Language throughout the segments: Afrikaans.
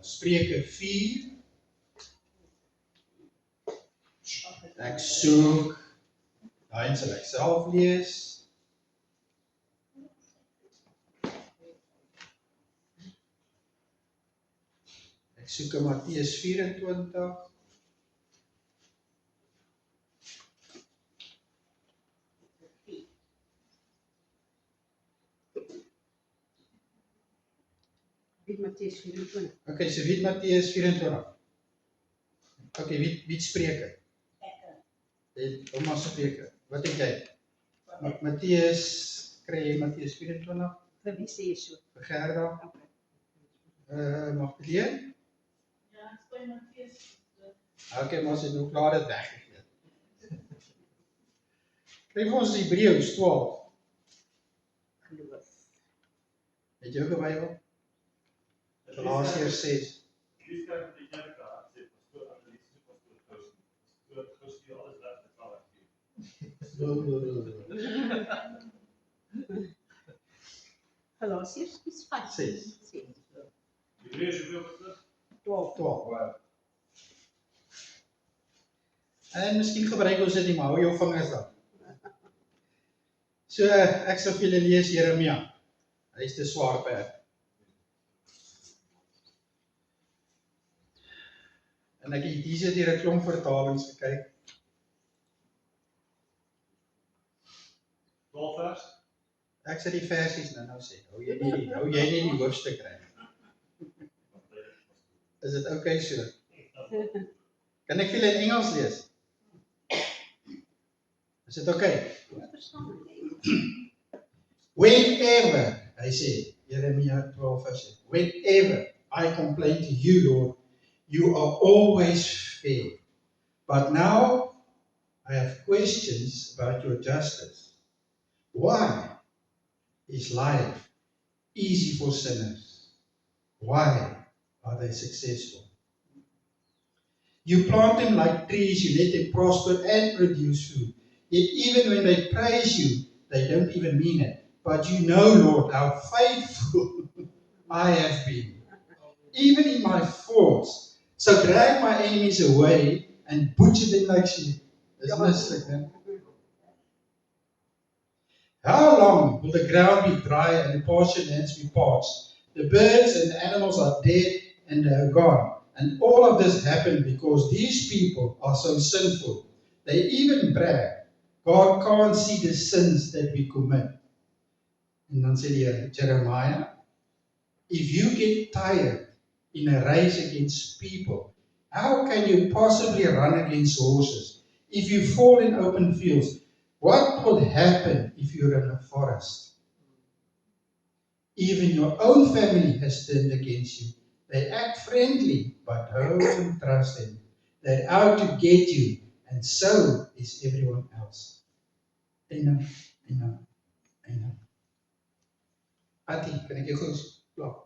Spreuke 4. Ek soek, daarin sal ek self lees. Ek soek in Matteus 24. Wie Matteus 24? Okay, so wie het Matteus 24? Okay, wie het Spreuke? Het Oma Spreuke. Wat het jy? Matteus, kry jy Matteus 24? Vir wie sê jy so? Vir Gerda? Magdalene? Ja, ek speel Matteus. Okay, maar sy het nog klaar dit weggegee. Kry vir ons Hebreërs 12. Geloof. Het jy ook 'n Bybel? Galasiërs 6. Wie skryf die kerk daar? Sê pastoor Annelies, pastoor Koos. Pastoor Koos die alles reg te val ek. Galasiërs is 5. 6. Hebreërs hoeveel pastoor? 12. En miskien gebruik ons dit nie, maar hou jou vingers dan. So, ek sal vir julle lees Jeremia. Hy is te swaar perd. En ek het hier deur 'n klomp vertalings gekyk. 12 vers? Ek sal die versies nou sê. Hou jy nie die hoofstuk reg. Is dit okay so? Kan ek vir julle in Engels lees? Is dit okay? Whenever, hy sê, Jeremia 12 vers 7, whenever I complain to you, Lord, you are always fair. But now I have questions about your justice. Why is life easy for sinners? Why are they successful? You plant them like trees, you let them prosper and produce food. Yet even when they praise you, they don't even mean it. But you know, Lord, how faithful I have been. Even in my faults. So drag my enemies away and butcher them like sheep. Dis mislik, né? How long will the ground be dry and the pasture lands be parched? The birds and the animals are dead and they are gone. And all of this happened because these people are so sinful. They even brag. God can't see the sins that we commit. En dan sê die Here, Jeremiah, if you get tired in a race against people, how can you possibly run against horses? If you fall in open fields, what will happen if you're in a forest? Even your own family has turned against you. They act friendly, but don't trust them. They're out to get you, and so is everyone else. I know. Ati, kan ek jou gou plak?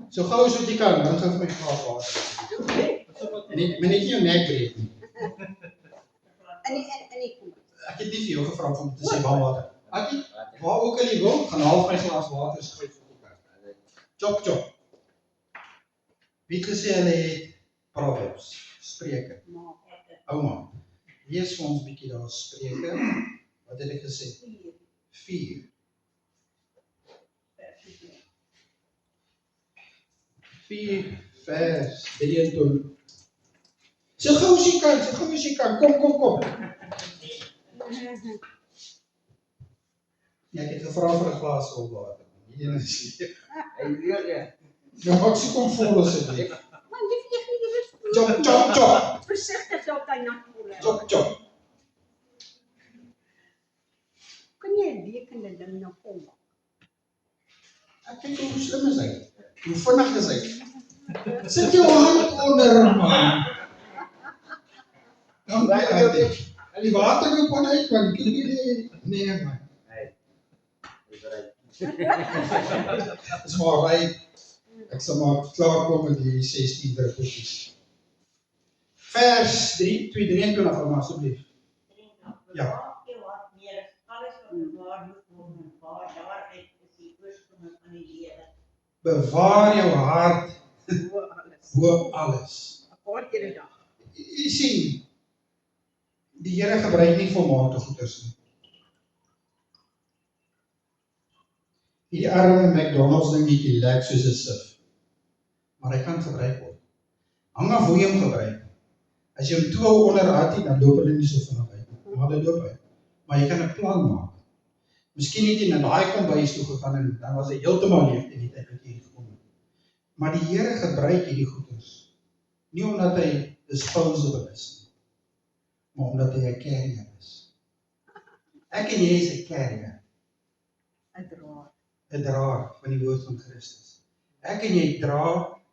So gou as wat jy kan, dan gaan vir my glas water. En net nie jou nek breek nie. Ek het nie vir jou gevra om te sê waar water. Ati, waar ook al jy wil, gaan haal my glas water skryf vir die kar. Chop. Wie het gesê hulle het Proverbs, Spreuke? Ouma, lees vir ons bietjie daar Spreuke. Wat het ek gesê? 4. Vers 23. So gou as jy kan, kom. Ja, ek het gevra vir 'n glas vol water. Hierdie is leeg. Hy leer jy. Ja, maar ek soek hom vol asseblief. Man, jy vergeet nie die rus. Chop. Versigtig dat hy nat voel. Chop. Kan jy 'n lekende ding nou volmaak? Ek kyk hoe slim is hy. Hoe vinnig is hy. Sit jou hand onder, man. Dan bly hy dit. En die water loop aan uit, man. Kyk nie. Nee, man. Dis reg. Dis maar hy. Ek sal maar klaar kom met die 16 druppeltjies. Vers 23, Ouma, asseblief. Ja. Jou hart meer as alles wat bewaar moet word, waar daaruit is die oorsprong van die lewe. Bewaar jou hart Bo alles. bo alles. 'n paar keer 'n dag. Jy sien, die Here gebruik nie volmaakte goeders nie. Die arme McDonald's dingetjie lyk soos 'n sif, maar hy kan gebruik word. Hang af hoe jy hom gebruik. As jy hom toe hou onder Hattie, dan loop hulle nie so vinnig uit nie, maar hulle loop uit. Maar jy kan 'n plan maak. Miskien het jy na daai kombuis toe gegaan en dan was hy heeltemal leeg teen die tyd wat jy hier gekom het. Maar die Here gebruik hierdie goeders, nie omdat hy disposable is nie, maar omdat hy 'n carrier is. Ek en jy is 'n carrier, 'n draer. 'n draer van die woord van Christus. Ek en jy dra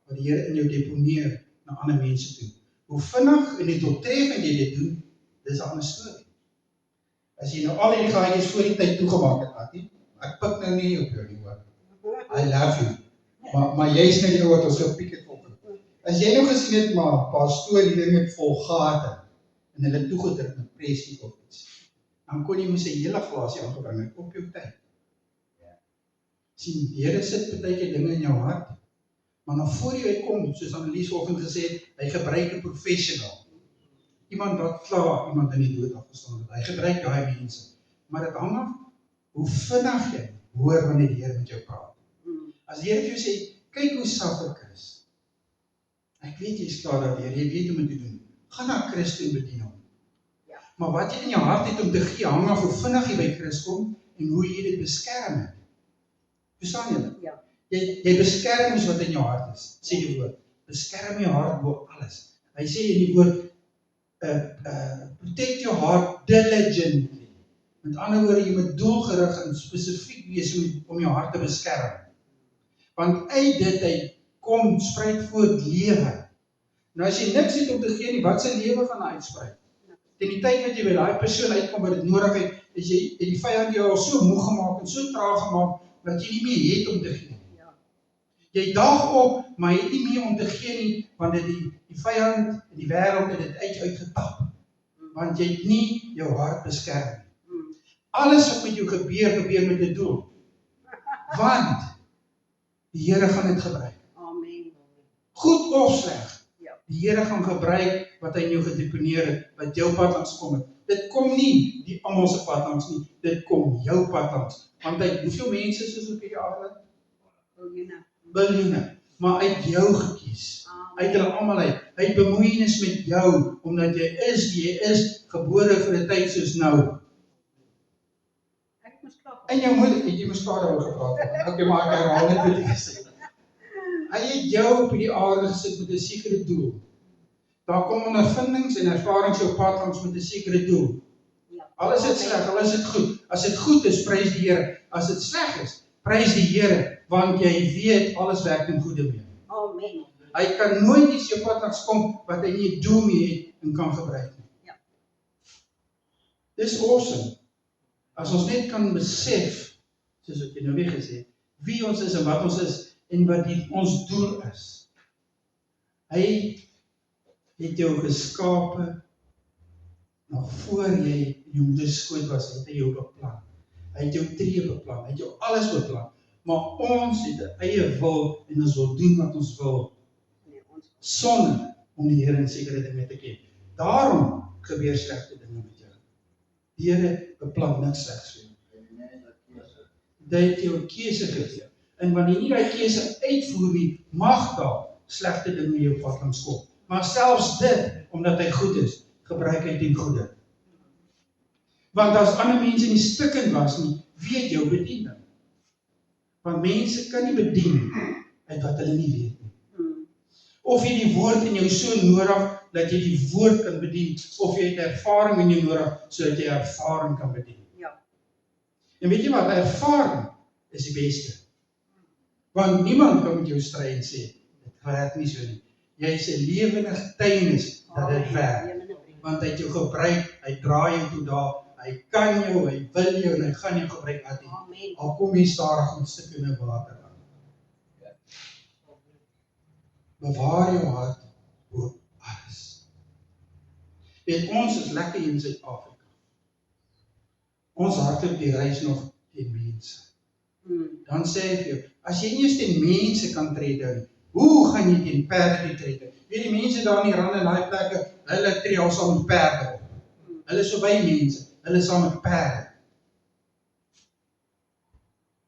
wat die Here in jou deponeer na ander mense toe. Hoe vinnig en hoe doeltreffend jy dit doen, dis 'n ander storie. As jy nou al hierdie gaatjies voor die tyd toegemaak het, Hattie, ek pik nou nie op jou nie, hoor. I love you. Maar jy's net die ou wat ons gepiek het vanoggend. As jy nou gesien het, maar pastoor hier met vol gate en hulle toegedruk met pressie of iets, dan kon jy mos 'n hele glasie aangebring het op jou tyd. Sien, die Here sit baie keer dinge in jou hart, maar dan voor jy uitkom, soos Annelies vanoggend gesê het, hy gebruik 'n professional. Iemand wat klaar iemand in die dood afgestaan het. Hy gebruik daai mense. Maar dit hang af hoe vinnig jy hoor wanneer die Here met jou praat. As die Here vir jou sê, kyk hoe suffer Chris. Ek weet jy is klaar daardeur, jy weet hoe om te doen. Gaan na Chris toe en bedien hom. Ja. Maar wat jy in jou hart het om te gee, hang af hoe vinnig jy by Chris kom en hoe jy dit beskerm het. Verstaan jy? Ja. Jy beskerm is wat in jou hart is, sê die woord. Beskerm jou hart bo alles. Hy sê in die woord, protect your heart diligently. Met ander woorde, jy moet doelgerig en spesifiek wees om jou hart te beskerm. Want uit dit kom spruit voort lewe. Nou as jy niks het om te gee nie, wat se lewe gaan uitspruit? Teen die tyd wat jy by daai persoon uitkom wat dit nodig het, is jy die vyand jou al so moeg gemaak en so traag gemaak dat jy nie meer het om te gee. Ja. Jy daag op, maar jy het nie meer om te gee nie, want die vyand en die wêreld het dit uitgetap. Want jy het nie jou hart beskerm nie. Alles wat met jou gebeur met 'n doel. Want die Here gaan dit gebruik. Amen. Goed of sleg. Ja. Die Here gaan gebruik wat hy in jou gedeponeer het, wat jou pad langs kom het. Dit kom nie die almal se pad langs nie, dit kom jou pad langs. Want hoeveel mense is op hierdie aarde? Biljoene. Maar uit jou gekies. Uit hulle almal uit. Hy het bemoeienis met jou, omdat jy is wie jy is, gebore vir 'n tyd soos nou. Ek moes klaar. En jou moeder, jy moes klaar daaroor gepraat het. Okay, maar ek herhaal net wat jy gesê het. Hy het jou op hierdie aarde gesit met 'n sekere doel. Daar kom ondervindings en ervarings jou pad langs met 'n sekere doel. Ja. Al is dit sleg, al is dit goed. As dit goed is, prys die Here. As dit sleg is, prys die Here, want jy weet alles werk ten goeie mee. Amen. Hy kan nooit iets jou pad langs kom wat hy nie 'n doel mee het en kan gebruik nie. Ja. Dis awesome. As ons net kan besef, soos wat jy nou weer gesê het, wie ons is en wat ons is en wat ons doel is. Hy het jou geskape nog voor jy in jou moeder se skoot was, het hy jou beplan. Hy het jou tree beplan, hy het jou alles beplan. Maar ons het 'n eie wil en ons wil doen wat ons wil, sonder om die Here in sekere dinge te ken. Daarom gebeur slegte dinge met jou. Die Here beplan niks slegs vir jou. Hy het jou 'n keuse gegee. En wanneer jy nie daai keuse uitvoer nie, mag daar slegte dinge in jou pad langs kom. Maar selfs dit, omdat hy goed is, gebruik hy ten goeie. Want as ander mense nie stikkend was nie, weet jou bediening. Want mense kan nie bedien uit wat hulle nie weet nie. Of jy die woord in jou so nodig, dat jy die woord kan bedien, of jy het ervaring in jou nodig, sodat jy ervaring kan bedien. Ja. En weet jy wat, ervaring is die beste. Want niemand kan met jou stry en sê, dit werk nie so nie. Jy is 'n lewende getuienis dat dit werk. Want hy het jou gebruik, hy draai jou toe daar, hy kan jou, hy wil jou en hy gaan jou gebruik at Amen. al kom jy stadig met stuk in 'n water aan. Bewaar jou hart bo alles. Weet, ons is lekker hier in Suid-Afrika. Ons hart op die reis nog teen mense. Dan sê hy vir jou, as jy nie eens teen mense kan trede nie, hoe gaan jy teen perde nie trede? Weet die mense daar in die rande en daai plekke, hulle tree al saam met perde op. Hulle is so by mense, hulle is saam met perde.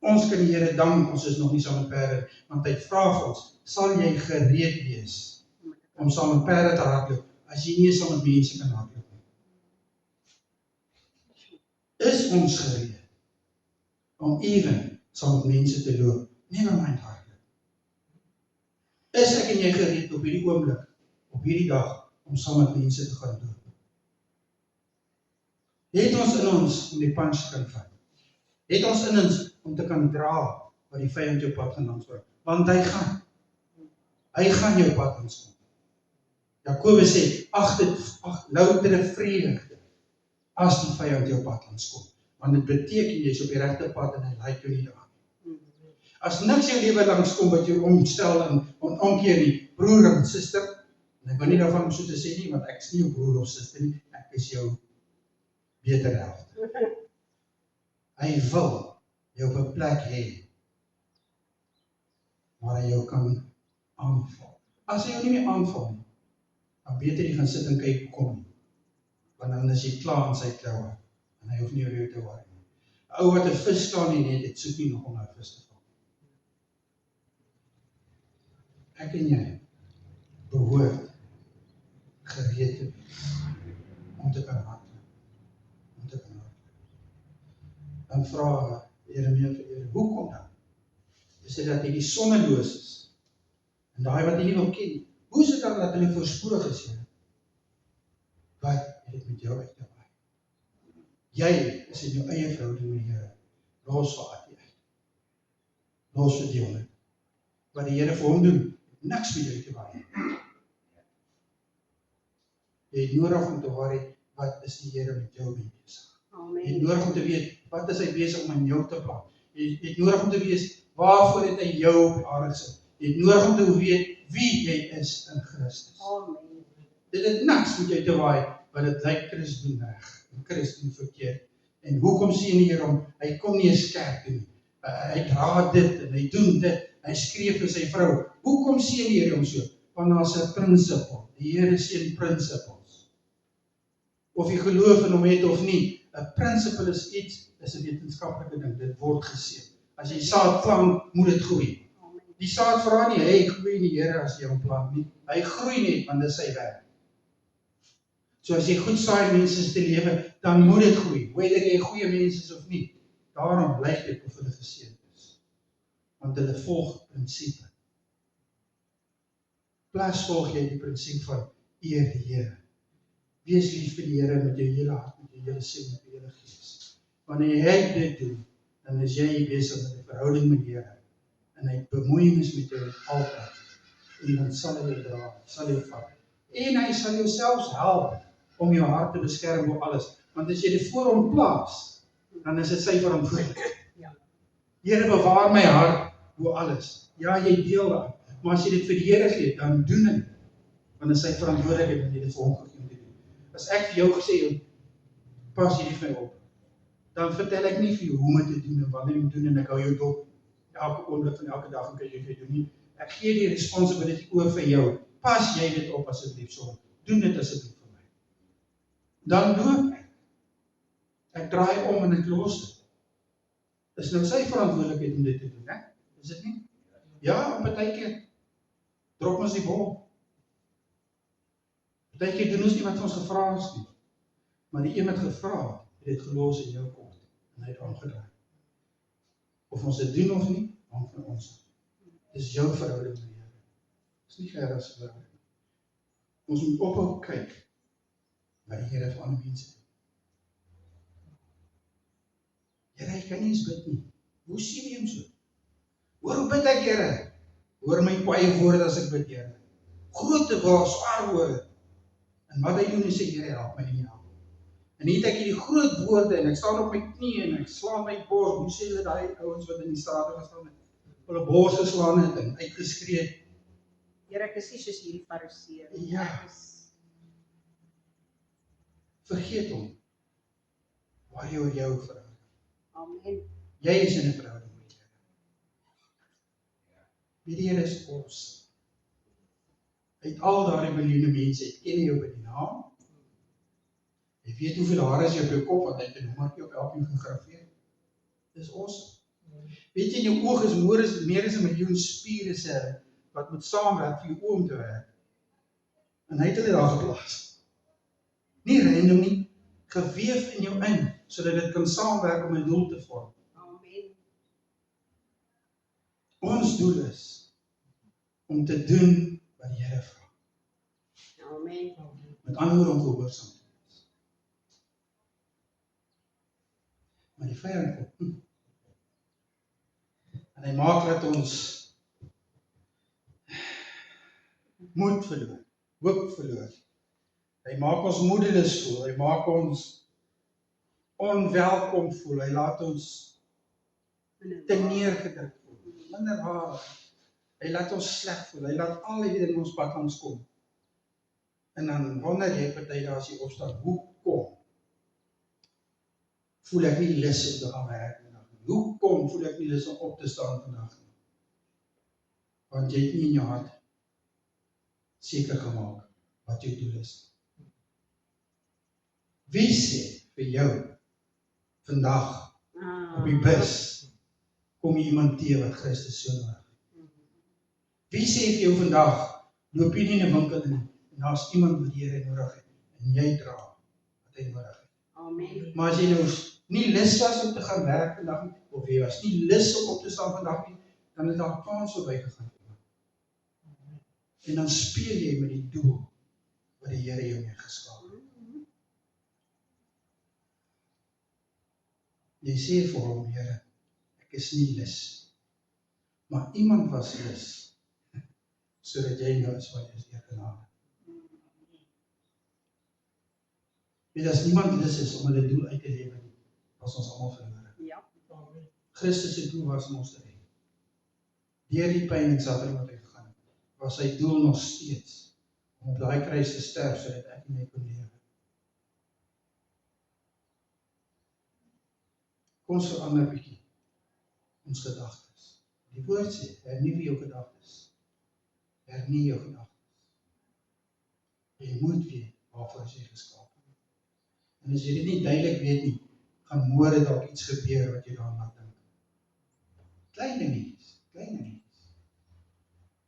Ons kan die Here dank, ons is nog nie saam met perde, want hy vra vir ons, sal jy gereed wees om saam met perde te hardloop, as jy nie saam met mense kan hardloop nie? Is ons gereed om even saam met mense te loop, never mind hardloop? Is ek en jy gereed op hierdie oomblik, op hierdie dag, om saam met mense te gaan loop? Het ons in ons om die punch te kan vat? Het ons in ons om te kan dra wat die vyand jou pad gaan langsbring? Want hy gaan jou pad langskom. Jakobus sê, ag loutere vreugde as die vyand jou pad langskom. Want dit beteken jy is op die regte pad en hy laat jou nie daar. As niks jou lewe langskom wat jou omstel en omkeer nie, broer en suster, en ek wil nie daarvan so te sê nie, want ek is nie jou broer of suster nie, ek is jou beter helft. Hy wil jou op 'n plek hê waar hy jou kan aanval. As hy jou nie meer aanval nie, dan beter jy gaan sit en kyk hoe kom nie. Want dan is jy klaar in sy kloue en hy hoef nie oor jou te worry nie. 'n Ou wat 'n vis staan in die net, het soek nie nog om daai vis te vang. Ek en jy behoort gereed te wees om te kan hardloop. Dan vra Jeremia vir Here, hoekom dan? Hy sê dat hy die sonneloos is. En daai wat hy nie wil ken nie. Hoe is dit dan dat hulle voorspoedig is, Here? Wat het dit met jou uit te waai? Jy is in jou eie verhouding met die Here. Los vir Attie uit. Los vir Dion. Wat die Here vir hom doen, niks met jou uit te waai. Jy het nodig om te worry, wat is die Here met jou mee besig? Jy het nodig om te weet, wat is hy besig om in jou te plan? Jy het nodig om te weet, waarvoor het hy jou op die aarde gesit? Jy het nodig om te weet, wie jy is in Christus. Amen. Dit het niks met jou te waai, want dit lyk Christus doen reg, en Christus doen verkeerd. En hoekom sien die Here hom? Hy kom nie eens kerk doen. Hy dra dit, en hy doen dit, hy skreef vir sy vrou. Hoekom sien die Here hom so? Want daar's 'n prinsipel. Die Here sien prinsipels. Of jy geloof in hom het of nie, 'n prinsipel is iets, is 'n wetenskaplike ding, dit word geseën. As jy saad plant, moet dit groei. Die saad vra nie, hy groei nie Here as jy hom plant nie. Hy groei net, want dit is sy werk. So as jy goed saai mense te lewe, dan moet dit groei, whether jy goeie mense is of nie. Daarom blyk dit of hulle geseënd is. Want hulle volg prinsipe. Plus volg jy die prinsip van eer die Here. Wees lief vir die Here met jou hele hart, met jou hele siel, met jou hele gees. Wanneer jy dit doen, dan is jy besig met 'n verhouding met die Here. En hy bemoeienis met jou altyd. En dan sal hy jou dra, sal hy jou vat. En hy sal jou selfs help om jou hart te beskerm voor alles. Want as jy dit voor hom plaas, dan is dit sy verantwoordelikheid. Here, bewaar my hart voor alles. Ja, jy deel daar. Maar as jy dit vir die Here gee, dan doen dit. Want dit is sy verantwoordelikheid en jy dit vir hom gegee om te doen. As ek vir jou gesê het, pas hierdie vir my op, dan vertel ek nie vir jou hoe om dit te doen en wanneer jy moet doen en ek hou jou dop elke oomblik van elke dag en kan jy dit doen nie. Ek gee die responsibility oor vir jou. Pas jy dit op asseblief so. Doen dit asseblief vir my. Dan loop ek. Ek draai om en ek los dit. Dis nou sy verantwoordelikheid om dit te doen, hè? Is dit nie? Ja, partykeer drop ons die bal. Partykeer doen ons nie wat ons gevra is nie. Maar die een wat gevra het dit gelos in jou kort en hy het omgedraai. Of ons dit doen of nie, hang van ons. Dis jou verhouding met die Here. Dis nie Here se verhouding. Ons moet ophou kyk wat die Here vir ander mense doen. Here, ek kan nie eens bid nie. Hoe sien jy hom so? Hoor hoe bid ek, Here? Hoor my kwaai woorde as ek bid, Here. Grote woorde, swaar woorde. En wat hy doen is sê, Here, help my nie help. En hier het ek hierdie groot woorde en ek staan op my knie en ek slaan my bors. Hoe sê hulle daai ouens wat in die strate gestaan het? Hulle bors geslaan het en uitgeskree het. Here, ek is nie soos hierdie fariseë. Ja. Vergeet hom. Waar jy oor jou verhouding. Amen. Jy is in 'n verhouding met die Here. Weet die Here is awesome. Uit al daardie miljoene mense, ken jy jou by die naam? Jy weet hoeveel hare is jy op jou kop, want hy het 'n nommertjie op elkeen gegraveer. Dis awesome. Weet jy, in jou oog is meer as 1 miljoen spiere selle wat moet saamwerk vir jou oë om te werk. En hy het hulle daar geplaas. Nie random nie, geweef in jou in, sodat dit kan saamwerk om 'n doel te vorm. Amen. Ons doel is om te doen wat die Here vra. Amen. Met ander woorde om gehoorsaam te wees. Maar die vyand kom. En hy maak dat ons moed verloor, hoop verloor. Hy maak ons moedeloos voel, hy maak ons onwelkom voel, hy laat ons te neergedruk voel, minderwaardig. Hy laat ons sleg voel, hy laat al die dinge in ons pad langs kom. En dan wonder jy party daar as jy opstaan, hoekom voel ek nie lus om te gaan werk vandag nie? Hoekom voel ek nie lus om op te staan vandag nie? Want jy het nie in jou hart seker gemaak wat jou doel is. Wie sê vir jou vandag op die bus kom jy iemand teë wat Christus so nodig het? Wie sê vir jou vandag loop jy nie in 'n winkel in en daar's iemand wat die Here nodig het en jy dra wat hy nodig het? Amen. Maar as jy nou nie lus was om te gaan werk vandag nie, of jy was nie lus om op te staan vandag nie, dan het daar 'n kans verbygegaan. En dan speel jy met die doel wat die Here jou mee geskaap het. Jy sê vir hom, Here, ek is nie lus. Maar iemand was lus, sodat jy nou is wat jy is deur genade. Weet as niemand lus is om hulle doel uit te lewe nie, was ons almal verlore. Ja. Christus se doel was om ons te red. Deur die pyn en suffering wat hy gegaan het, was sy doel nog steeds om op daai kruis te sterf sodat ek en jy kon lewe. Kom ons verander bietjie ons gedagtes. Die woord sê, hernie jou gedagtes. Hernie jou gedagtes. Jy moet weet waarvoor jy geskaap het. En as jy dit nie duidelik weet nie, gaan môre dalk iets gebeur wat jy daaraan laat dink. Klein dingetjies, klein dingetjies.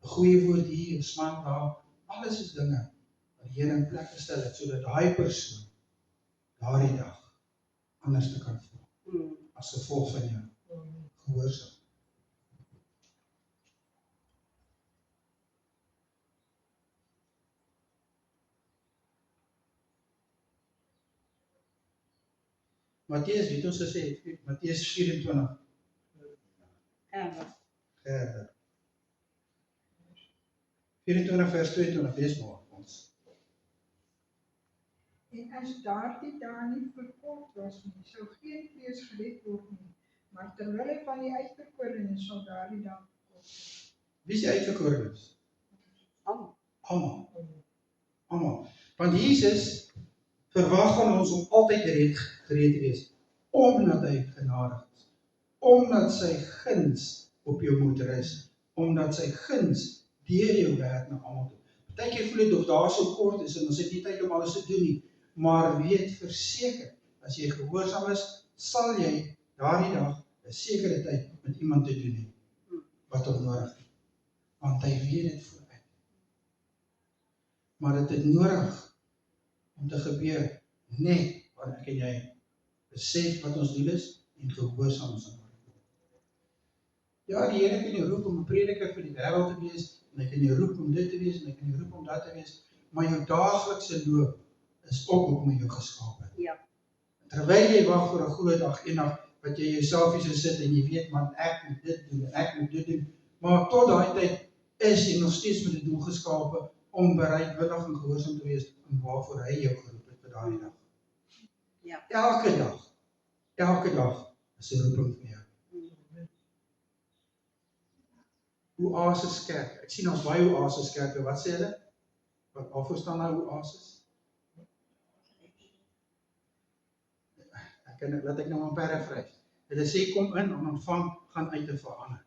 'n Goeie woord hier, 'n smaak daar, alles is dinge wat die Here in plek gestel het, sodat daai persoon daardie dag anders te kan voel, as gevolg van jou gehoorsaam. Matteus, weet ons gesê, Matteus 24, Gerber. 24 vers 22, lees maar ons. En as daardie dae nie verkort was nie, sou geen vlees gered word nie, maar terwille van die uitverkorenes sal daardie dag verkort. Wie is die uitverkorenes? Almal. Almal. Want Jesus verwag van ons om altyd gereed te wees, omdat hy genadig is, omdat sy guns op jou moet rus, omdat sy guns deur jou werk na almal toe. Partykeer voel dit of daar so kort is en ons het nie tyd om alles te doen nie, maar weet verseker, as jy gehoorsaam is, sal jy daardie dag 'n sekere tyd met iemand te doen hê wat hom nodig het. Want hy weet dit vooruit. Maar dit het nodig om te gebeur net wanneer ek en jy besef wat ons doel is en gehoorsaam is aan hom. Ja, die Here kan jou roep om 'n prediker vir die wêreld te wees, en hy kan jou roep om dit te wees, en hy kan jou roep om dat te wees, maar jou daaglikse loop is ook hoe hy jou geskaap het. Ja. Terwyl jy wag vir 'n groot dag, eendag wat jy jouself hier so sit en jy weet, man, ek moet dit doen en ek moet dit doen, maar tot daai tyd is jy nog steeds met 'n doel geskape om bereidwillig en gehoorsaam te wees aan waarvoor hy jou geroep het vir daardie dag. Ja. Elke dag is 'n roeping vir jou. Oasis kerk. Ek sien ons baie oasis kerke. Wat sê hulle? Waarvoor staan nou oasis? Laat ek nou maar paraphrase. Hulle sê kom in en ontvang, gaan uit en verander.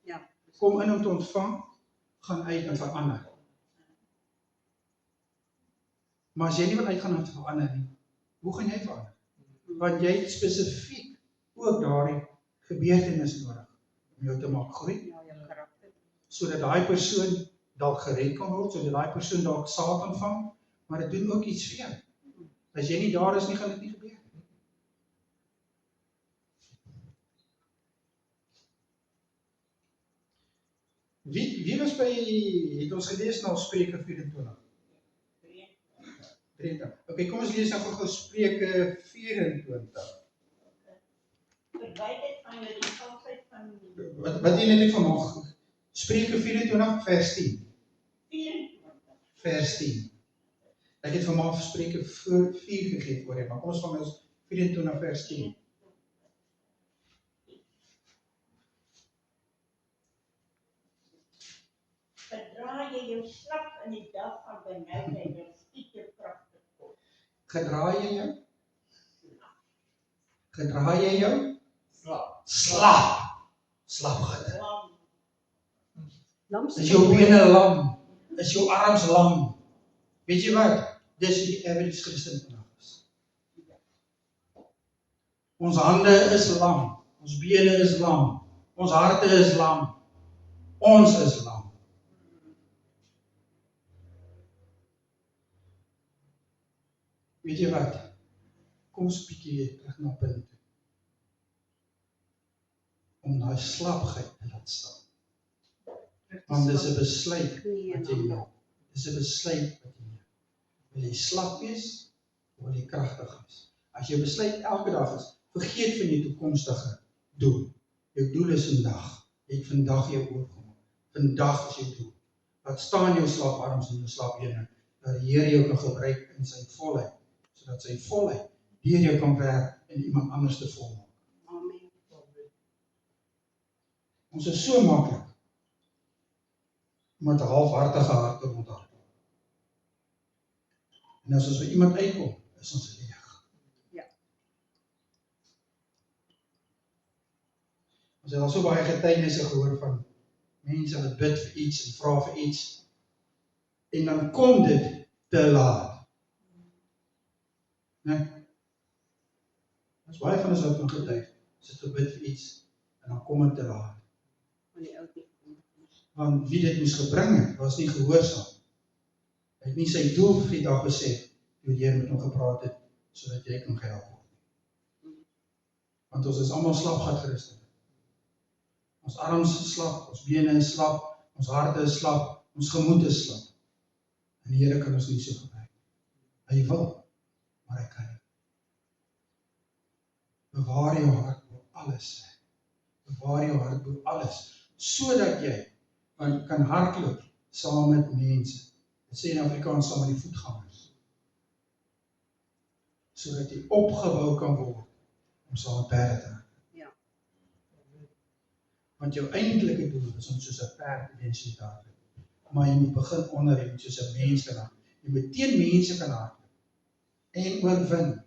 Ja, kom in om te ontvang, gaan uit en verander. Maar as jy nie wil uitgaan en verander nie, hoe gaan jy verander? Want jy het spesifiek ook daardie gebeurtenis nodig om jou te maak groei, Ja, jou karakter. sodat daai persoon dalk gered kan word, sodat daai persoon dalk saad ontvang, maar dit doen ook iets vir jou. As jy nie daar is nie, gaan dit nie gebeur. Wie was by, het ons gelees na Spreuke 24? 23. Okay, kom ons lees nou gou Spreuke 24. Verwyder dit van jou die valsheid van Wat jy net van nog, Spreuke 24 vers 10. 24. Vers 10. Ek het vanmôre Spreuke 4 gegee voor jy, maar kom ons van ons 24 vers 10. Verdra jy jou slap in die dag van benoudheid, dan skiet jou kragte kort. Gedraai jy jou? Gedraai jy jou? Slap. Slap. Slap gedra. Lam, Lam Is jou bene lam? Is jou arms lam? Weet jy wat? Dis hoe die average Christen vandag is. Ons hande is lam. Ons bene is lam. Ons harte is lam. Ons is lam. Weet jy wat? Kom ons bietjie terug na punt toe. Om daai slapheid te laat staan. Want dis 'n besluit wat jy neem. Dis 'n besluit wat jy neem. Wil jy slap wees of wil jy kragtig wees? As jy besluit elke dag is, vergeet van jou toekomstige doel. Jou doel is vandag. Jy het vandag jou oorgemaak. Vandag is jou doel. Laat staan jou slaaparms en jou slaapbene, dat die Here jou kan gebruik in sy volheid, sodat sy volheid deur jou kan werk en iemand anders te volmaak. Amen. Ons is so maklik met 'n halfhartige hart te onthardel. En as ons by iemand uitkom, is ons leeg. Ja. Ons het al so baie getuienisse gehoor van mense wat bid vir iets en vra vir iets, en dan kom dit te laat. Nee? Ons baie van ons wat van getuig, sit gebid vir iets, en dan kom dit te laat. Van die ou nie. Want wie dit moes gebring het, was nie gehoorsaam. Hy het nie sy doel vir die dag besef, toe die Here met hom gepraat het, sodat jy kan gehelp word. Want ons is almal slapgat Christen. Ons arms is slap, ons bene is slap, ons harte is slap, ons gemoed is slap. En die Here kan ons nie so gebruik. Hy wil, maar hy kan nie. Bewaar jou hart bo alles. Bewaar jou hart bo alles, sodat jy kan hardloop saam met mense. Dit sê in Afrikaans saam met die voetgangers. Sodat jy opgebou kan word om saam met perde te hardloop. Ja. Want jou eintlike doel is om soos 'n perd eventueel te hardloop. Maar jy moet begin onder, jy moet soos 'n mens kan hardloop. Jy moet teen mense kan hardloop en oorwin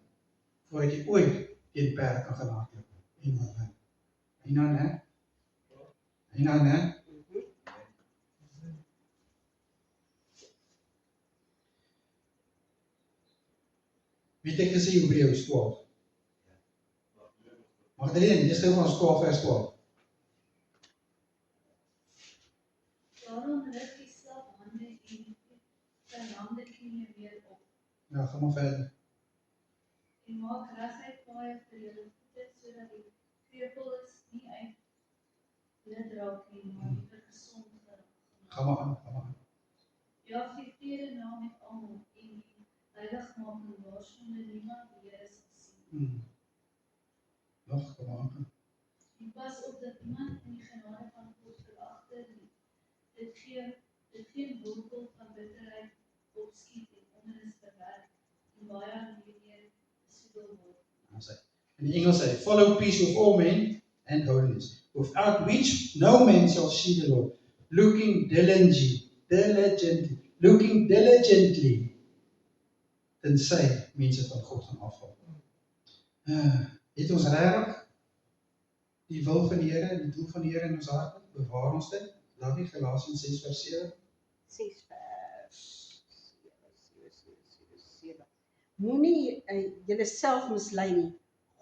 voordat jy ooit teen perde kan gaan hardloop en oorwin. En dan hè? En dan hè? Wie het ek gesê Hebreërs 12? Magdalene, lees gou vir ons 12 vers 12. Daarom rig die slap hande en verlamde knieë weer op. Ja, gaan maar verder. En maak reguit paaie vir julle voete, sodat die kreupels nie uit lid raak nie, maar liewer gesond geraak. Gaan maar aan, gaan maar aan. Ja, gee vrede na met almal en die heiligmaking waarsonde niemand die Here sal sien. Nog, gaan maar aan. En pas op dat iemand in die genade van God veragter nie. Dit geen wortel van bitterheid opskiet en onrus bewerk en baie weer besoedel word. In die Engels sê, follow peace with all men and holiness, without which no man shall see the Lord, looking diligently, tensy mense van God gaan afval. Het ons regtig die wil van die Here en die doel van die Here in ons harte? Bewaar ons dit? Laat nie Galasians 6 vers 7. 6 vers 7. Moenie julle self mislei nie.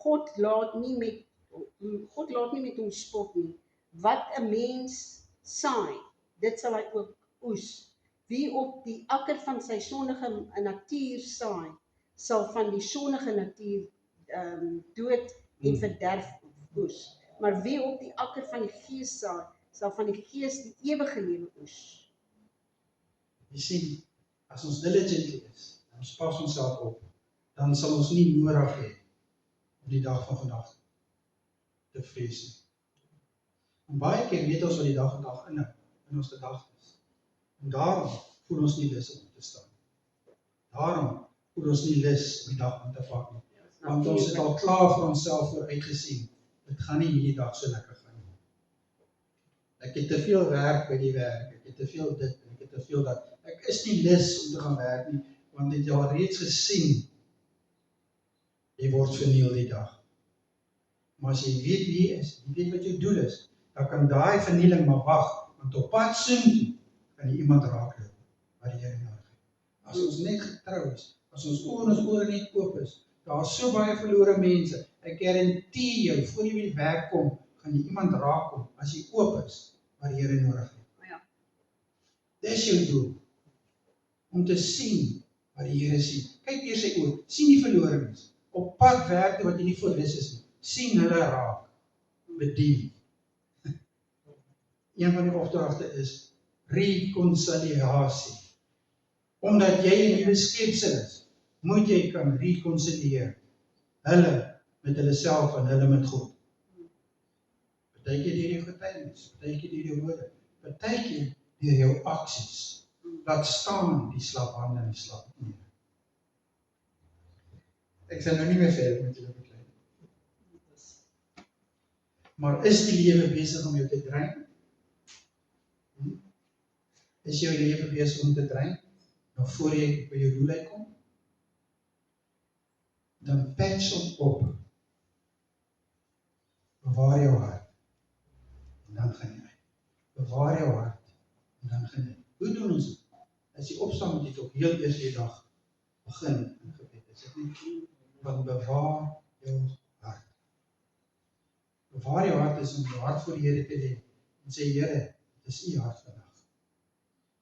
God laat nie met hom spot nie. Wat 'n mens saai, dit sal hy ook oes. Wie op die akker van sy sondige natuur saai, sal van die sondige natuur dood en verderf oes. Maar wie op die akker van die gees saai, sal van die gees die ewige lewe oes. Jy sien, as ons diligent is, en ons pas onsself op, dan sal ons nie nodig hê om die dag van vandag te vrees nie. En baie keer weet ons wat die dag van dag inhou, in ons gedagtes. En daarom voel ons nie lus om te staan. Daarom voel ons nie lus om die dag aan te pak nie. Want ons het al klaar vir onsself vooruitgesien. Dit gaan nie hierdie dag so lekker gaan nie. Ek het te veel werk by die werk, ek het te veel dit, en ek het te veel dat. Ek is nie lus om te gaan werk nie, want ek het al reeds gesien, jy word verniel die dag. Maar as jy weet wie jy is, jy weet wat jou doel is, dan kan daai vernieling maar wag, want op pad soontoe kan jy iemand raakloop, wat die Here nodig het. As ons net getrou is, as ons ore net oop is, daar is so baie verlore mense, ek garandeer jou, voor jy by die werk kom, gaan jy iemand raakkom, as jy oop is, wat die Here nodig het. Ja. Dis jou doel, om te sien, wat die Here sien. Kyk deur sy oë, sien die verlore mense, op pad werk wat jy nie voorlus is nie, sien hulle raak, bedien. Een van die opdragte is reconciliasie. Omdat jy 'n nuwe skepsel is, moet jy kan reconcilieer. Hulle met hulle self en hulle met God. Partykeer deur jou getuienis, partykeer deur jou woorde, partykeer deur jou aksies. Laat staan die slap hande en die slap knie. Ek sal nou nie meer verder met julle beklei. Maar is die lewe besig om jou te drein? Is jou lewe besig om te drein? Nou voor jy by jou doel uitkom? Dan patch hom op. Bewaar jou hart. En dan gaan jy uit. Bewaar jou hart. En dan gaan jy. Hoe doen ons dit? As jy opstaan, moet jy toch heel eers die dag begin in gebed. Is dit nie? Want bewaar jou hart. Bewaar jou hart is om jou hart voor die Here te lê. En sê, Here, dit is u hart vandag.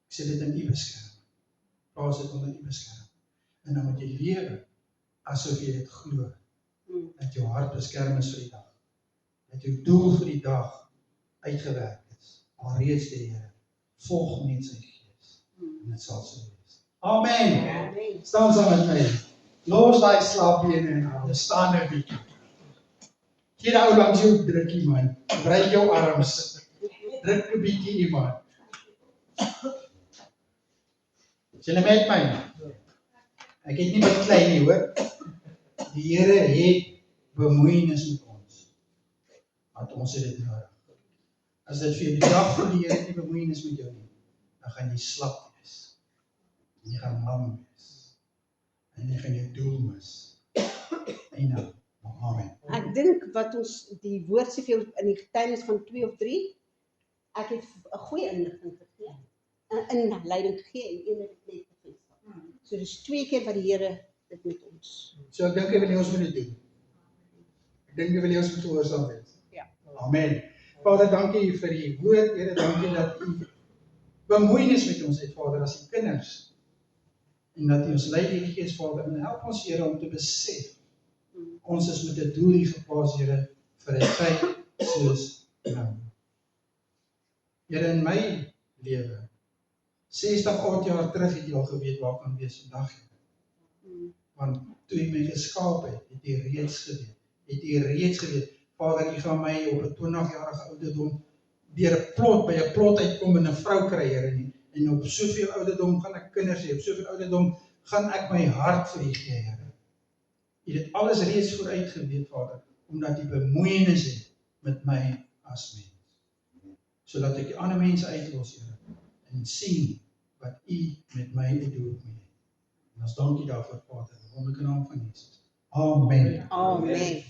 Ek sê dit in u beskerming. Plaas dit onder u beskerming. En dan moet jy lewe, asof jy dit glo. Dat jou hart beskerm is vir die dag. Dat jou doel vir die dag uitgewerk is. Alreeds die Here. Volg net sy gees. En dit sal so wees. Amen. Amen. Staan saam met my. Los daai slaapbene en hou. Staan 'n bietjie. Gee die ou langs jou drukkie man. Breek jou arms. Druk 'n bietjie iemand. Is julle met my? Ek het nie beklei nie, hoor. Die Here het bemoeienis met ons. Want ons het dit nodig. As dit vir die dag van die Here nie bemoeienis met jou nie, dan gaan jy slap wees. En jy gaan lam wees. En jy gaan jou doel mis. En nou, amen. Ek dink wat ons die woord soveel in die getuienis van 2 of 3, ek het 'n goeie inligting gegee, 'n inleiding gegee en een het dit net bevestig. So dis 2 keer wat die Here dit met ons. So ek dink hy wil nie ons moet dit doen. Ek dink hy wil nie ons moet gehoorsaam wees. Ja. Amen. Vader, dankie vir die woord. Here, dankie dat u bemoeienis met ons het, Vader, as die kinders. En dat u ons lei deur die Gees, Vader, en help ons, Here, om te besef. Ons is met 'n doel hier geplaas, Here, vir 'n tyd soos nou. Here, in my lewe, 60 oud jaar terug het jy al geweet waar kan wees vandag, Here. Want toe jy my geskaap het, het jy reeds geweet. Vader, u gaan my op 'n 20-jarige ouderdom deur 'n plot, by 'n plot uitkom en 'n vrou kry, Here, en op soveel ouderdom gaan ek kinders hê, op soveel ouderdom gaan ek my hart vir u gee, Here. U het dit alles reeds vooruit geweet, Vader, omdat u bemoeienis het met my as mens. Sodat ek die ander mense uitlos, Here, en sien wat u met my bedoel het. En ons dankie daarvoor, Vader, in die wonderlike naam van Jesus. Amen. Amen.